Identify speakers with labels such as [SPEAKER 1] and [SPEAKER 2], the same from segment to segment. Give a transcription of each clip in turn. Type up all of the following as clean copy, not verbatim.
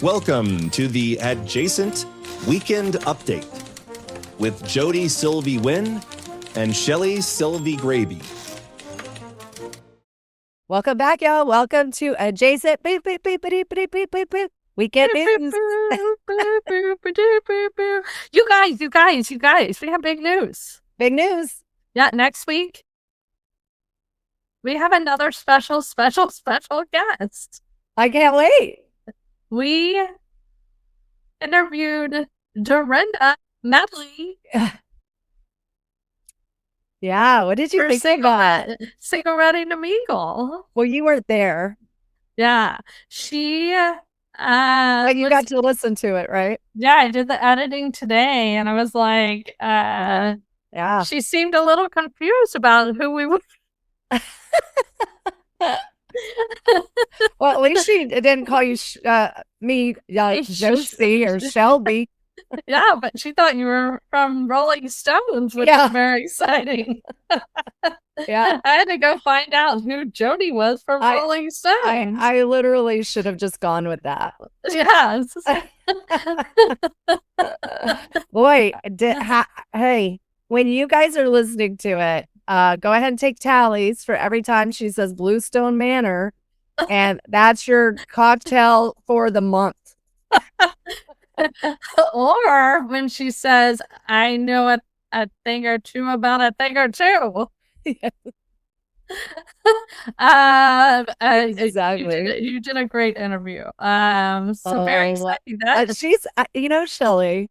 [SPEAKER 1] Welcome to the Adjacent Weekend Update with Jody Silvey Wynn and Shelly Silvey Grabe.
[SPEAKER 2] Welcome back, y'all. Welcome to Adjacent Weekend News.
[SPEAKER 3] You guys, we have big news.
[SPEAKER 2] Big news.
[SPEAKER 3] Yeah, next week, we have another special guest.
[SPEAKER 2] I can't wait.
[SPEAKER 3] We interviewed Dorinda Medley.
[SPEAKER 2] Yeah, what did you think about it?
[SPEAKER 3] Single Ready to Mingle.
[SPEAKER 2] Well, you weren't there.
[SPEAKER 3] Yeah, she...
[SPEAKER 2] but you got to listen to it, right?
[SPEAKER 3] Yeah, I did the editing today, and I was like,
[SPEAKER 2] yeah.
[SPEAKER 3] She seemed a little confused about who we were.
[SPEAKER 2] Well, at least she didn't call you me Josie or Shelby.
[SPEAKER 3] Yeah, but she thought you were from Rolling Stones, which is very exciting.
[SPEAKER 2] Yeah,
[SPEAKER 3] I had to go find out who Jody was from Rolling Stones.
[SPEAKER 2] I literally should have just gone with that.
[SPEAKER 3] Yeah.
[SPEAKER 2] Boy, hey, when you guys are listening to it, go ahead and take tallies for every time she says Bluestone Manor, and that's your cocktail for the month.
[SPEAKER 3] Or when she says, I know a thing or two about a thing or two.
[SPEAKER 2] Exactly.
[SPEAKER 3] You did a great interview. Very exciting.
[SPEAKER 2] She's, Shelly,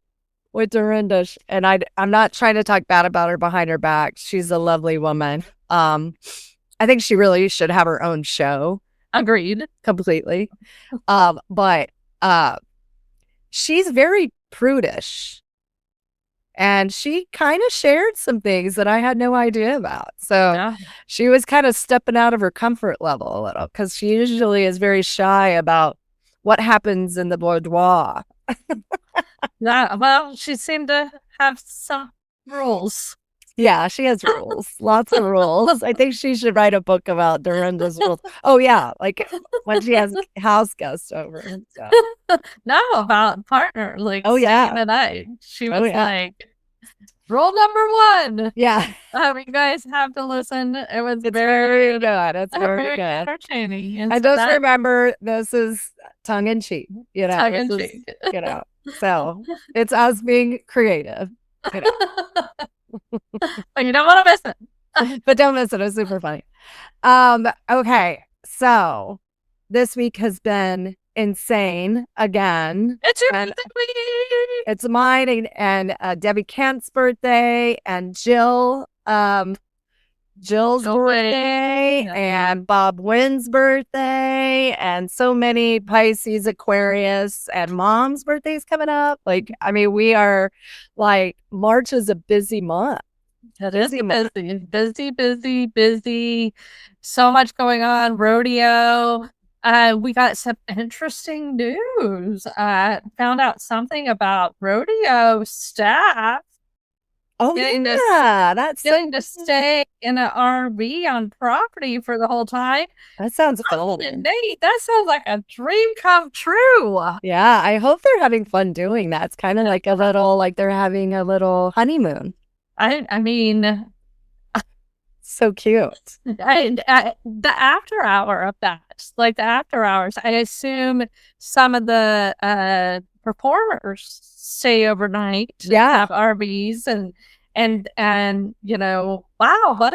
[SPEAKER 2] with Dorinda, and I'm not trying to talk bad about her behind her back. She's a lovely woman. I think she really should have her own show.
[SPEAKER 3] Agreed.
[SPEAKER 2] Completely. But she's very prudish. And she kind of shared some things that I had no idea about. So she was kind of stepping out of her comfort level a little, because she usually is very shy about what happens in the boudoir.
[SPEAKER 3] Yeah, well, she seemed to have some rules.
[SPEAKER 2] Yeah, she has rules. Lots of rules. I think she should write a book about Dorinda's rules. Oh, yeah, like when she has house guests over and stuff.
[SPEAKER 3] No, about partner. Like,
[SPEAKER 2] oh, yeah.
[SPEAKER 3] The night. She was like, rule number one.
[SPEAKER 2] Yeah.
[SPEAKER 3] You guys have to listen. It's
[SPEAKER 2] very good. It's very good.
[SPEAKER 3] Entertaining. And
[SPEAKER 2] I just remember this is tongue in cheek.
[SPEAKER 3] Tongue in cheek.
[SPEAKER 2] So it's us being creative.
[SPEAKER 3] But you don't want to miss it.
[SPEAKER 2] But don't miss it. It's super funny. Okay. So this week has been insane again.
[SPEAKER 3] It's your birthday.
[SPEAKER 2] It's mine and Debbie Kent's birthday and Jill's birthday and Bob Wynn's birthday and so many Pisces, Aquarius, and Mom's birthday's coming up. Like, I mean, we are like, March is a busy month.
[SPEAKER 3] It is busy. So much going on. Rodeo. We got some interesting news. Found out something about rodeo staff.
[SPEAKER 2] Oh,
[SPEAKER 3] that's getting to stay in an RV on property for the whole time.
[SPEAKER 2] That sounds fun.
[SPEAKER 3] That sounds like a dream come true.
[SPEAKER 2] Yeah, I hope they're having fun doing that. It's kind of like a little, like they're having a little honeymoon.
[SPEAKER 3] I mean,
[SPEAKER 2] so cute.
[SPEAKER 3] The after hour of that, like the after hours, I assume some of the performers stay overnight.
[SPEAKER 2] Yeah,
[SPEAKER 3] have RVs and wow, what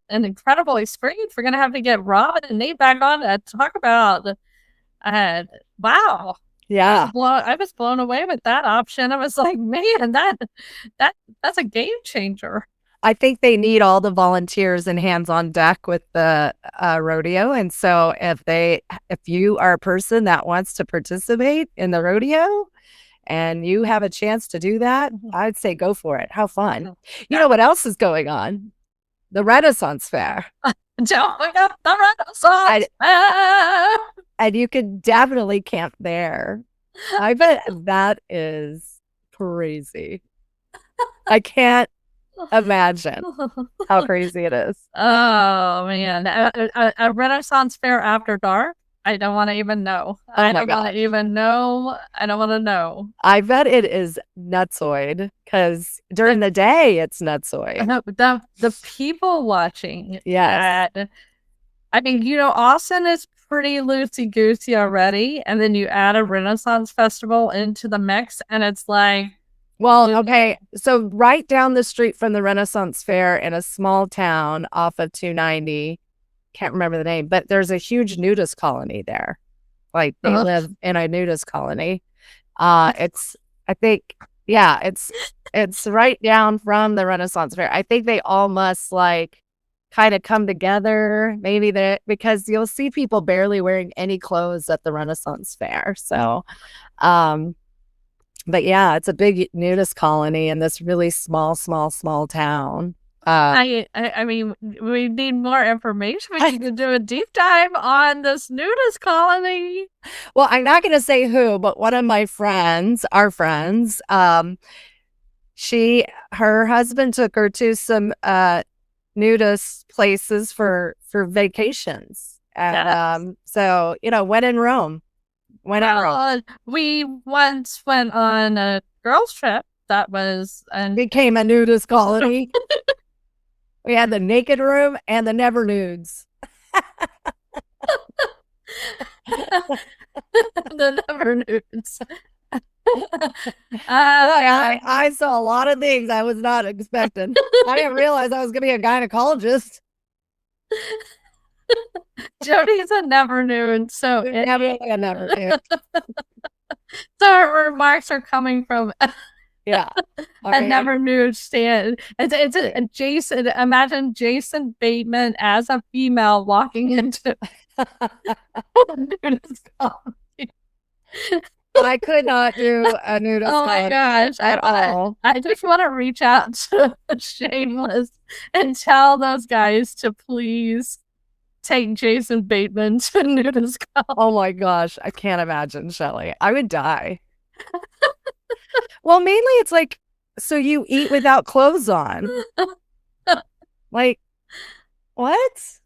[SPEAKER 3] an incredible experience. We're gonna have to get Robin and Nate back on to talk about. Wow.
[SPEAKER 2] Yeah,
[SPEAKER 3] I was blown away with that option. I was like, man, that's a game changer.
[SPEAKER 2] I think they need all the volunteers and hands on deck with the rodeo. And so if you are a person that wants to participate in the rodeo and you have a chance to do that, I'd say go for it. How fun. You know what else is going on? The Renaissance Fair.
[SPEAKER 3] Don't forget the Renaissance Fair.
[SPEAKER 2] And you can definitely camp there. I bet that is crazy. I can't imagine how crazy it is.
[SPEAKER 3] Oh man, a Renaissance Fair after dark. I don't want to even know.
[SPEAKER 2] Oh
[SPEAKER 3] I
[SPEAKER 2] my
[SPEAKER 3] don't want
[SPEAKER 2] gosh.
[SPEAKER 3] to even know. I don't want to know.
[SPEAKER 2] I bet it is nutsoid because during the day it's nutsoid.
[SPEAKER 3] No, the people watching.
[SPEAKER 2] Yes.
[SPEAKER 3] I mean, Austin is pretty loosey goosey already, and then you add a Renaissance festival into the mix, and it's like,
[SPEAKER 2] well, okay. So right down the street from the Renaissance Fair in a small town off of 290, can't remember the name, but there's a huge nudist colony there. Like they live in a nudist colony. It's right down from the Renaissance Fair. I think they all must like kind of come together. Maybe because you'll see people barely wearing any clothes at the Renaissance Fair. So, but yeah, it's a big nudist colony in this really small town.
[SPEAKER 3] I mean, we need more information. We need to do a deep dive on this nudist colony.
[SPEAKER 2] Well, I'm not going to say who, but one of my friends, our friends, her husband took her to some nudist places for vacations, and so when in Rome. We
[SPEAKER 3] once went on a girls' trip that was and
[SPEAKER 2] became a nudist colony. We had the naked room and the never nudes.
[SPEAKER 3] The never nudes.
[SPEAKER 2] I saw a lot of things I was not expecting. I didn't realize I was going to be a gynecologist.
[SPEAKER 3] Jody's a never nude, so
[SPEAKER 2] never nude.
[SPEAKER 3] So her remarks are coming from
[SPEAKER 2] yeah,
[SPEAKER 3] a never nude stand. It's a Jason. Imagine Jason Bateman as a female walking into nudist colony.
[SPEAKER 2] I could not do a nudist.
[SPEAKER 3] Oh my gosh!
[SPEAKER 2] At all.
[SPEAKER 3] I just want to reach out to Shameless and tell those guys to please take Jason Bateman to nudist colony.
[SPEAKER 2] Oh my gosh, I can't imagine, Shelly. I would die. Well, mainly it's like, so you eat without clothes on. Like, what?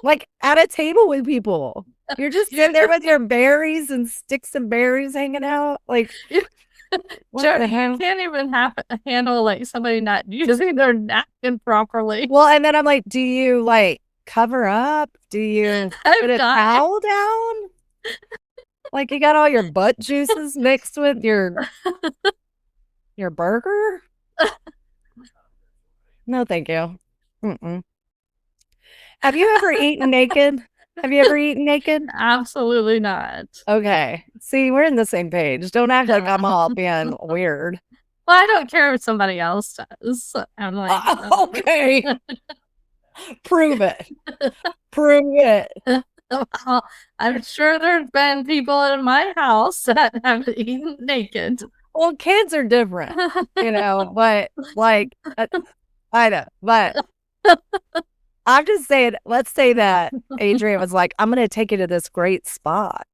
[SPEAKER 2] Like at a table with people. You're just sitting there with your berries and sticks and berries hanging out. Like,
[SPEAKER 3] Jody, you can't even handle like somebody not using their napkin properly.
[SPEAKER 2] Well, and then I'm like, do you like cover up? Do you put a towel down? Like you got all your butt juices mixed with your burger? No, thank you. Mm-mm. Have you ever eaten naked? Have you ever eaten naked?
[SPEAKER 3] Absolutely not.
[SPEAKER 2] Okay. See, we're in the same page. Don't act like I'm all being weird.
[SPEAKER 3] Well, I don't care if somebody else does. I'm like,
[SPEAKER 2] okay. Prove it. Prove it.
[SPEAKER 3] Well, I'm sure there's been people in my house that have eaten naked.
[SPEAKER 2] Well, kids are different, but like, I know, but I'm just saying, let's say that Adrian was like, I'm going to take you to this great spot.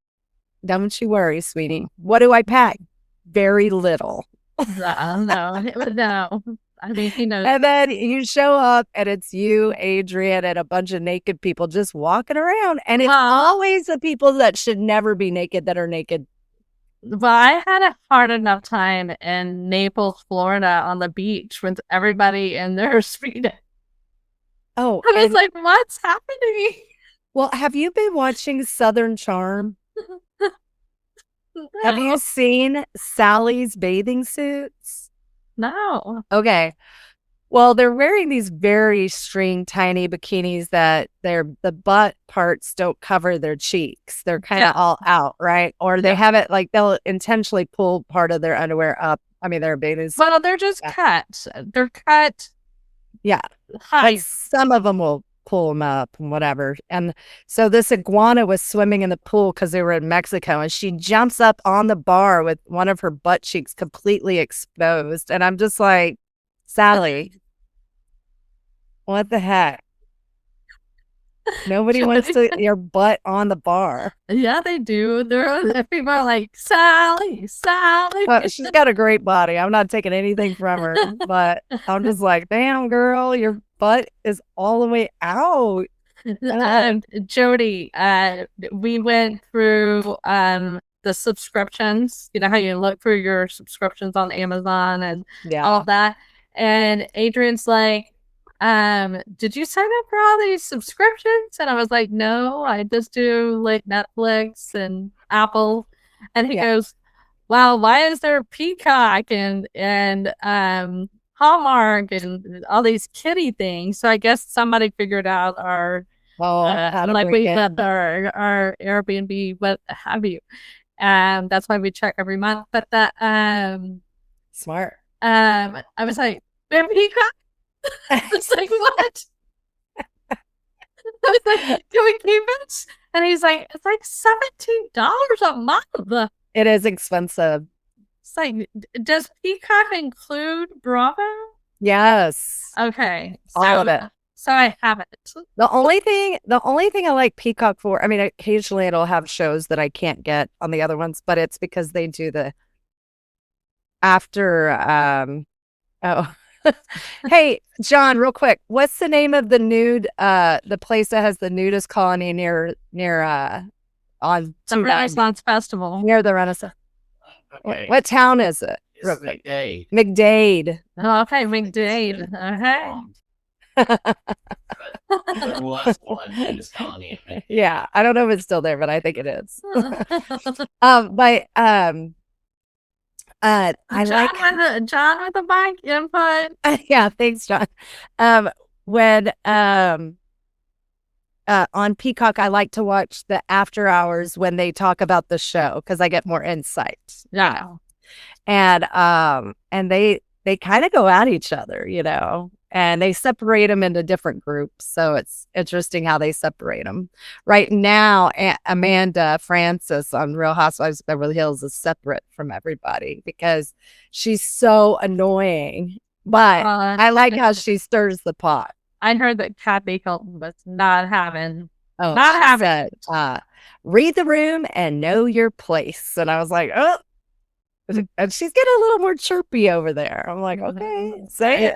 [SPEAKER 2] Don't you worry, sweetie. What do I pack? Very little.
[SPEAKER 3] No. I mean, he knows.
[SPEAKER 2] And then you show up and it's you, Adrian, and a bunch of naked people just walking around. And it's always the people that should never be naked that are naked.
[SPEAKER 3] Well, I had a hard enough time in Naples, Florida on the beach with everybody in their speedo.
[SPEAKER 2] Oh,
[SPEAKER 3] I was like, what's happening?
[SPEAKER 2] Well, have you been watching Southern Charm? No. Have you seen Sally's bathing suits?
[SPEAKER 3] No.
[SPEAKER 2] Okay. Well, they're wearing these very string, tiny bikinis that the butt parts don't cover their cheeks. They're kind of all out, right? Or they have it like they'll intentionally pull part of their underwear up. I mean, their bathing.
[SPEAKER 3] Well, they're just cut. They're cut.
[SPEAKER 2] Yeah. Like some of them will pull them up and whatever. And so this iguana was swimming in the pool because they were in Mexico, and she jumps up on the bar with one of her butt cheeks completely exposed. And I'm just like, Sally, what the heck? Nobody wants your butt on the bar.
[SPEAKER 3] Yeah, they do. People are like, Sally.
[SPEAKER 2] Well, she's got a great body. I'm not taking anything from her, but I'm just like, damn, girl, your butt is all the way out.
[SPEAKER 3] Jody, we went through the subscriptions. You know how you look for your subscriptions on Amazon and all of that. And Adrian's like, did you sign up for all these subscriptions? And I was like, no, I just do like Netflix and Apple. And he goes, well, why is there Peacock and Hallmark and all these kitty things? So I guess somebody figured out our like we got our Airbnb, what have you. And that's why we check every month. But that
[SPEAKER 2] smart.
[SPEAKER 3] I was like, Peacock? I was like, what? I was like, can we keep it? And he's like, it's like $17 a month.
[SPEAKER 2] It is expensive.
[SPEAKER 3] It's like, does Peacock include Bravo?
[SPEAKER 2] Yes.
[SPEAKER 3] Okay.
[SPEAKER 2] All of it.
[SPEAKER 3] So I have it.
[SPEAKER 2] The only thing I like Peacock for, I mean, occasionally it'll have shows that I can't get on the other ones, but it's because they do the after, hey, John, real quick, what's the name of the place that has the nudist colony near on
[SPEAKER 3] the Renaissance Festival?
[SPEAKER 2] Near the Renaissance.
[SPEAKER 4] Okay.
[SPEAKER 2] What town is it?
[SPEAKER 4] It's McDade.
[SPEAKER 2] McDade.
[SPEAKER 3] Oh, okay, McDade. Okay.
[SPEAKER 4] There was one in this colony.
[SPEAKER 2] Yeah, I don't know if it's still there, but I think it is. I like
[SPEAKER 3] John with the mic input.
[SPEAKER 2] yeah, thanks, John. When on Peacock, I like to watch the after hours when they talk about the show because I get more insight.
[SPEAKER 3] Yeah,
[SPEAKER 2] and they kind of go at each other, you know, and they separate them into different groups. So it's interesting how they separate them. Right now, Amanda Francis on Real Housewives of Beverly Hills is separate from everybody because she's so annoying. But I like how she stirs the pot.
[SPEAKER 3] I heard that Kathy Hilton was not having
[SPEAKER 2] read the room and know your place. And I was like, oh. And she's getting a little more chirpy over there. I'm like, okay, say it.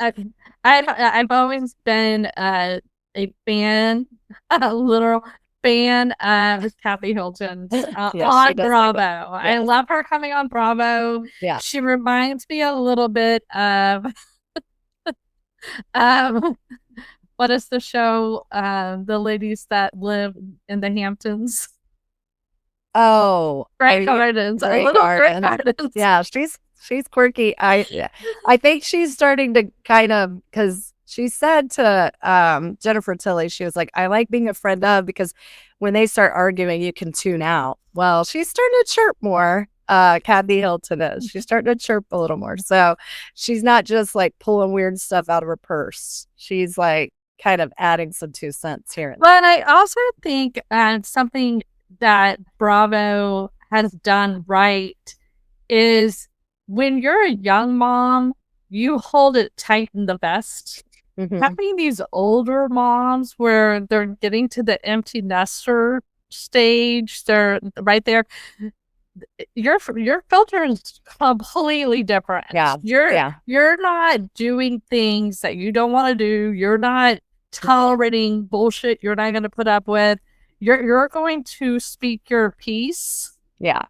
[SPEAKER 3] I've always been a fan, a literal fan of Kathy Hilton on Bravo. I love her coming on Bravo.
[SPEAKER 2] Yeah,
[SPEAKER 3] she reminds me a little bit of what is the show? The ladies that live in the Hamptons.
[SPEAKER 2] Oh,
[SPEAKER 3] Grey Gardens.
[SPEAKER 2] Yeah, she's quirky. I think she's starting to kind of, because she said to Jennifer Tilly, she was like, I like being a friend of, because when they start arguing, you can tune out. Well, she's starting to chirp more. Kathy Hilton is. She's starting to chirp a little more. So she's not just like pulling weird stuff out of her purse. She's like kind of adding some 2 cents here.
[SPEAKER 3] But I also think something that Bravo has done right is when you're a young mom, you hold it tight in the vest.
[SPEAKER 2] Mm-hmm.
[SPEAKER 3] Having these older moms where they're getting to the empty nester stage, they're right there. Your filter is completely different.
[SPEAKER 2] Yeah.
[SPEAKER 3] You're not doing things that you don't want to do. You're not tolerating bullshit you're not going to put up with. You're going to speak your piece.
[SPEAKER 2] Yeah.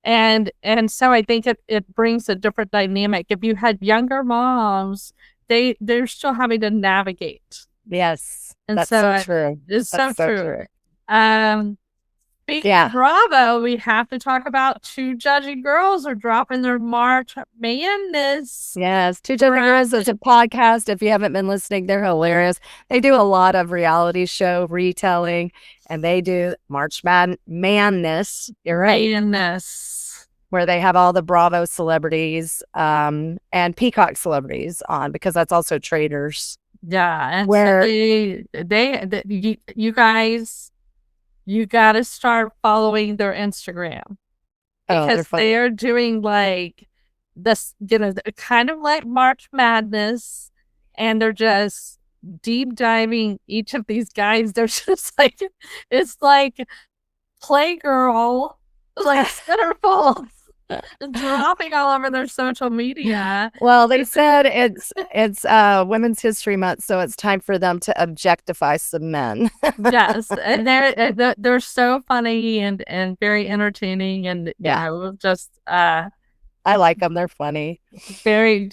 [SPEAKER 3] And so I think it brings a different dynamic. If you had younger moms, they're still having to navigate.
[SPEAKER 2] Yes.
[SPEAKER 3] And
[SPEAKER 2] that's
[SPEAKER 3] so
[SPEAKER 2] so true.
[SPEAKER 3] It's
[SPEAKER 2] that's
[SPEAKER 3] so true. Speaking of Bravo, we have to talk about Two Judgy Girls are dropping their March Madness.
[SPEAKER 2] Yes, Two Judgy Girls is a podcast. If you haven't been listening, they're hilarious. They do a lot of reality show retelling, and they do March Madness. You're right.
[SPEAKER 3] Madness.
[SPEAKER 2] Where they have all the Bravo celebrities and Peacock celebrities on, because that's also traders.
[SPEAKER 3] Yeah. And
[SPEAKER 2] where
[SPEAKER 3] so you guys, you got to start following their Instagram, because they are doing like this, you know, kind of like March Madness, and they're just deep diving each of these guys. They're just like, it's like Playgirl, like centerfold. dropping all over their social media.
[SPEAKER 2] Well, they said it's Women's History Month, so it's time for them to objectify some men.
[SPEAKER 3] Yes, and they're so funny and very entertaining, and yeah, it was just
[SPEAKER 2] I like them. They're funny.
[SPEAKER 3] Very.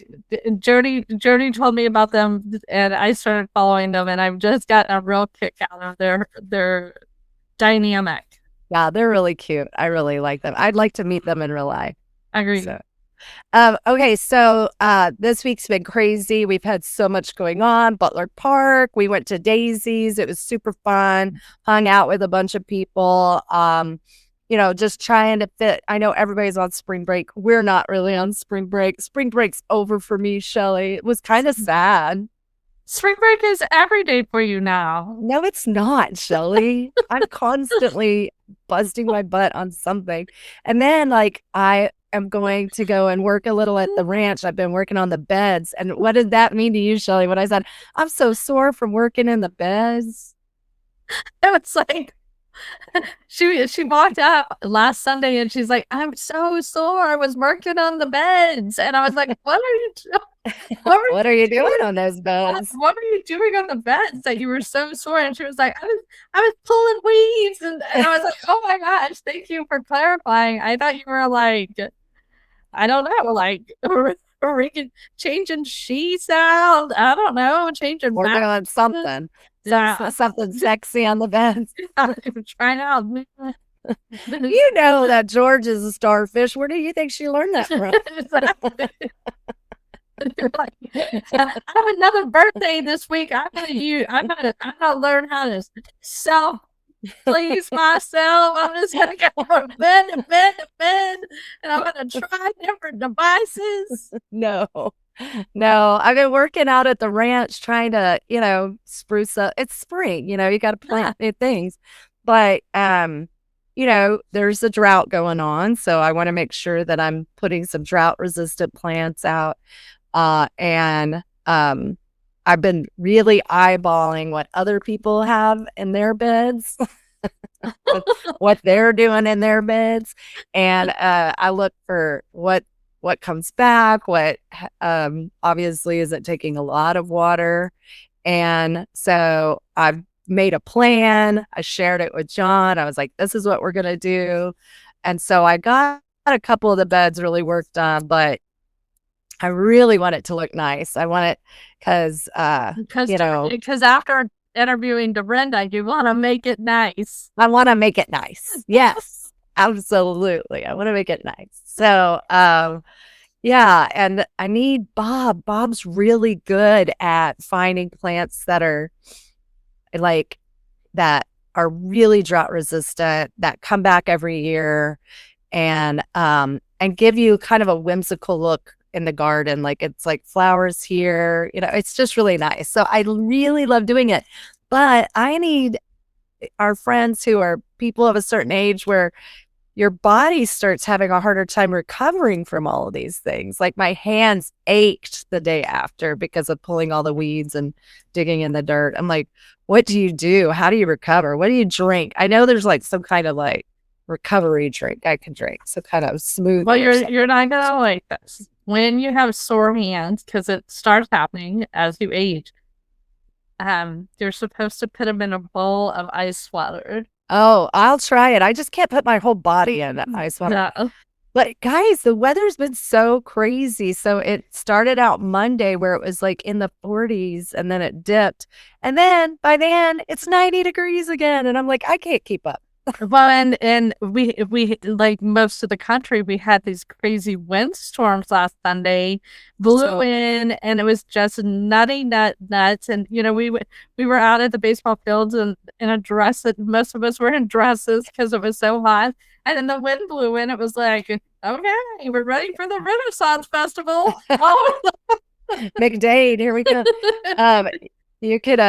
[SPEAKER 3] Jody told me about them, and I started following them, and I've just gotten a real kick out of their dynamic.
[SPEAKER 2] Yeah, they're really cute. I really like them. I'd like to meet them in real life.
[SPEAKER 3] Agreed.
[SPEAKER 2] So. Okay, so this week's been crazy. We've had so much going on. Butler Park. We went to Daisy's. It was super fun. Hung out with a bunch of people. Just trying to fit. I know everybody's on spring break. We're not really on spring break. Spring break's over for me, Shelly. It was kind of sad.
[SPEAKER 3] Spring break is every day for you now.
[SPEAKER 2] No, it's not, Shelly. I'm constantly busting my butt on something. And then, I am going to go and work a little at the ranch. I've been working on the beds. And what did that mean to you, Shelly, when I said, I'm so sore from working in the beds?
[SPEAKER 3] It's like, she walked out last Sunday and she's like, I'm so sore. I was working on the beds. And I was like, what are you doing?
[SPEAKER 2] What are you doing on those beds?
[SPEAKER 3] What were you doing on the beds that you were so sore? And she was like, I was pulling weeds. And I was like, oh my gosh, thank you for clarifying. I thought you were like, I don't know, like, changing sheets out. I don't know, changing.
[SPEAKER 2] We're doing something. Something sexy on the beds.
[SPEAKER 3] Trying out.
[SPEAKER 2] You know that George is a starfish. Where do you think she learned that from?
[SPEAKER 3] Like, I have another birthday this week. I'm gonna learn how to self please myself. I'm just gonna go from bed to bed to bed, and I'm gonna try different devices.
[SPEAKER 2] No, I've been working out at the ranch trying to, spruce up. It's spring, you got to plant new things, but there's a drought going on, so I want to make sure that I'm putting some drought resistant plants out. And I've been really eyeballing what other people have in their beds, what they're doing in their beds. And I look for what comes back, what obviously isn't taking a lot of water. And so I've made a plan. I shared it with John. I was like, this is what we're going to do. And so I got a couple of the beds really worked on, but I really want it to look nice. I want it because
[SPEAKER 3] after interviewing Dorinda, you want to make it nice.
[SPEAKER 2] I want to make it nice. Yes, absolutely. I want to make it nice. So, yeah. And I need Bob. Bob's really good at finding plants that are really drought resistant, that come back every year and give you kind of a whimsical look in the garden. Like it's like flowers here, it's just really nice. So I really love doing it, but I need our friends who are people of a certain age where your body starts having a harder time recovering from all of these things. Like my hands ached the day after because of pulling all the weeds and digging in the dirt. I'm like, what do you do? How do you recover? What do you drink? I know there's some kind of recovery drink I can drink. So kind of smooth.
[SPEAKER 3] Well, you're not gonna like this. When you have sore hands, because it starts happening as you age, you're supposed to put them in a bowl of ice water.
[SPEAKER 2] Oh, I'll try it. I just can't put my whole body in ice water.
[SPEAKER 3] No.
[SPEAKER 2] But guys, the weather's been so crazy. So it started out Monday where it was in the 40s and then it dipped. And then by then it's 90 degrees again. And I'm like, I can't keep up.
[SPEAKER 3] Well, and we like most of the country, we had these crazy windstorms last Sunday, blew in, and it was just nuts. And we were out at the baseball fields in a dress. That most of us were in dresses because it was so hot. And then the wind blew in. It was like, okay, we're ready for the Renaissance Festival.
[SPEAKER 2] McDade, here we go. You could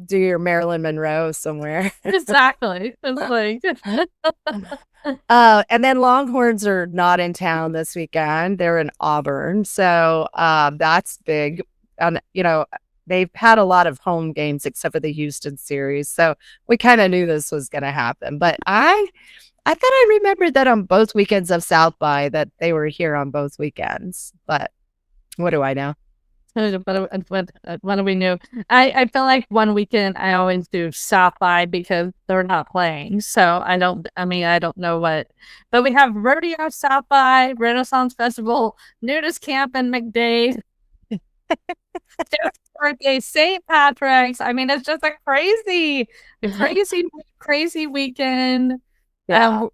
[SPEAKER 2] do your Marilyn Monroe somewhere.
[SPEAKER 3] Exactly. It's
[SPEAKER 2] and then Longhorns are not in town this weekend. They're in Auburn. So that's big. And, they've had a lot of home games except for the Houston series. So we kind of knew this was going to happen. But I I thought I remembered that on both weekends of South by that they were here on both weekends, but what do I know?
[SPEAKER 3] What do we know? I feel like one weekend I always do South by because they're not playing. So I don't know what, but we have Rodeo, South by, Renaissance Festival, Nudist Camp in McDade, birthday, St. Patrick's. I mean, it's just a crazy weekend.
[SPEAKER 2] Yeah.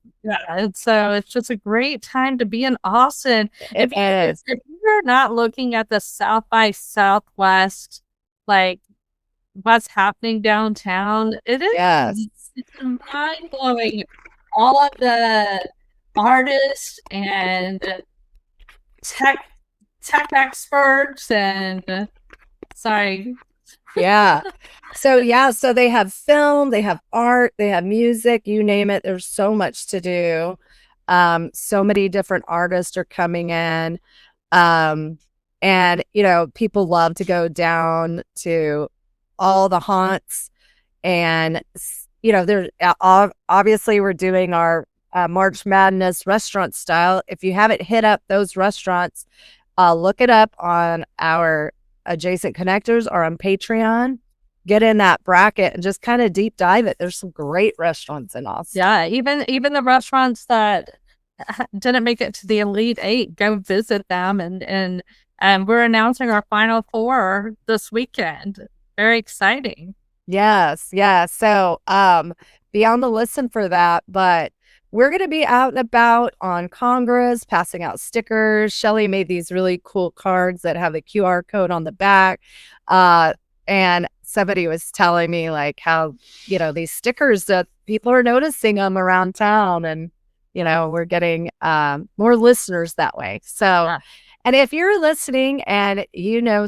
[SPEAKER 3] And so it's just a great time to be in Austin. If you're not looking at the South by Southwest, like what's happening downtown, it is it's mind blowing. All of the artists and tech experts and sorry.
[SPEAKER 2] Yeah. So they have film, they have art, they have music, you name it. There's so much to do. So many different artists are coming in. And people love to go down to all the haunts, and there's obviously we're doing our March Madness restaurant style. If you haven't hit up those restaurants, look it up on our Adjacent Connectors or on Patreon. Get in that bracket and just kind of deep dive it. There's some great restaurants in Austin.
[SPEAKER 3] Yeah, even the restaurants that didn't make it to the Elite Eight, go visit them. And we're announcing our final 4 this weekend. Very exciting.
[SPEAKER 2] Yes. So be on the listen for that. But we're going to be out and about on Congress, passing out stickers. Shelly made these really cool cards that have the QR code on the back. And somebody was telling me like how, these stickers that people are noticing them around town, and, we're getting more listeners that way. So, and if you're listening and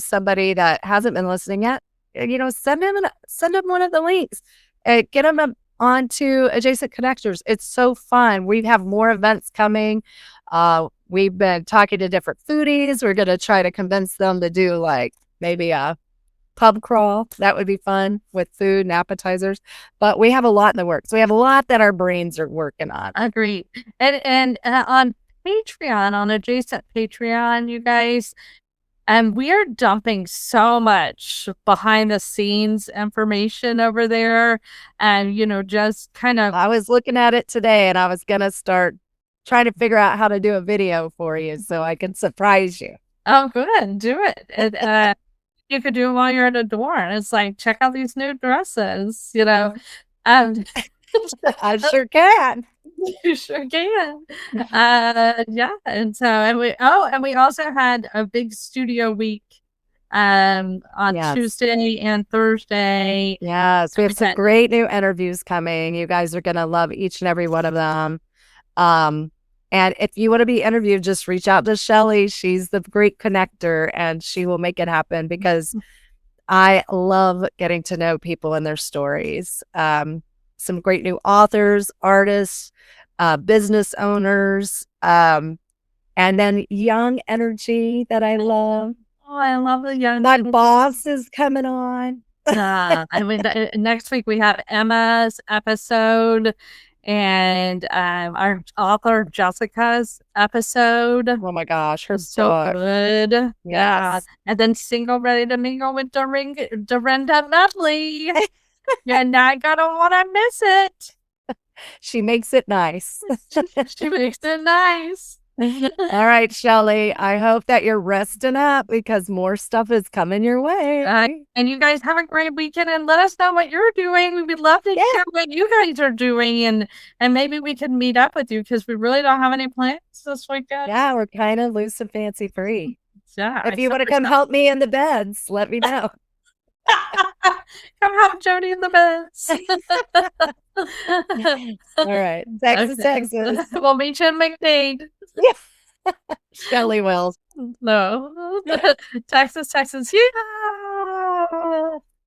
[SPEAKER 2] somebody that hasn't been listening yet, send them one of the links. Get them onto Adjacent Connectors. It's so fun. We have more events coming. We've been talking to different foodies. We're going to try to convince them to do like maybe a pub crawl. That would be fun with food and appetizers. But we have a lot in the works. We have a lot that our brains are working on.
[SPEAKER 3] Agreed. And on Patreon, on Adjacent Patreon, you guys, and we are dumping so much behind the scenes information over there. And, just kind of.
[SPEAKER 2] I was looking at it today and I was going to start trying to figure out how to do a video for you so I can surprise you.
[SPEAKER 3] Oh, good. Do it. And, you could do it while you're at a door. And it's like, check out these new dresses, And
[SPEAKER 2] I sure can.
[SPEAKER 3] You sure can. Yeah. And so, and we also had a big studio week on Tuesday and Thursday.
[SPEAKER 2] Yes, we have some great new interviews coming. You guys are gonna love each and every one of them. And if you want to be interviewed, just reach out to Shelly. She's the great connector and she will make it happen, because I love getting to know people and their stories. Some great new authors, artists, business owners, and then young energy that I love.
[SPEAKER 3] Oh, I love the young.
[SPEAKER 2] My boss is coming on.
[SPEAKER 3] Next week we have Emma's episode and our author Jessica's episode.
[SPEAKER 2] Oh my gosh, her
[SPEAKER 3] so
[SPEAKER 2] book.
[SPEAKER 3] Good.
[SPEAKER 2] Yes.
[SPEAKER 3] Yeah. And then Single Ready to Mingle with Dorinda Medley. You're not gonna want to miss it.
[SPEAKER 2] She makes it nice.
[SPEAKER 3] She makes it nice.
[SPEAKER 2] All right, Shelly. I hope that you're resting up because more stuff is coming your way.
[SPEAKER 3] And you guys have a great weekend and let us know what you're doing. We would love to hear what you guys are doing, and maybe we can meet up with you because we really don't have any plans this weekend.
[SPEAKER 2] Yeah, we're kind of loose and fancy free.
[SPEAKER 3] Yeah.
[SPEAKER 2] If you want to come help me in the beds, let me know.
[SPEAKER 3] Come help Jody in the beds.
[SPEAKER 2] All right. Texas.
[SPEAKER 3] We'll meet you in McDade.
[SPEAKER 2] Yeah. Shelly will.
[SPEAKER 3] No. Texas. Yeah.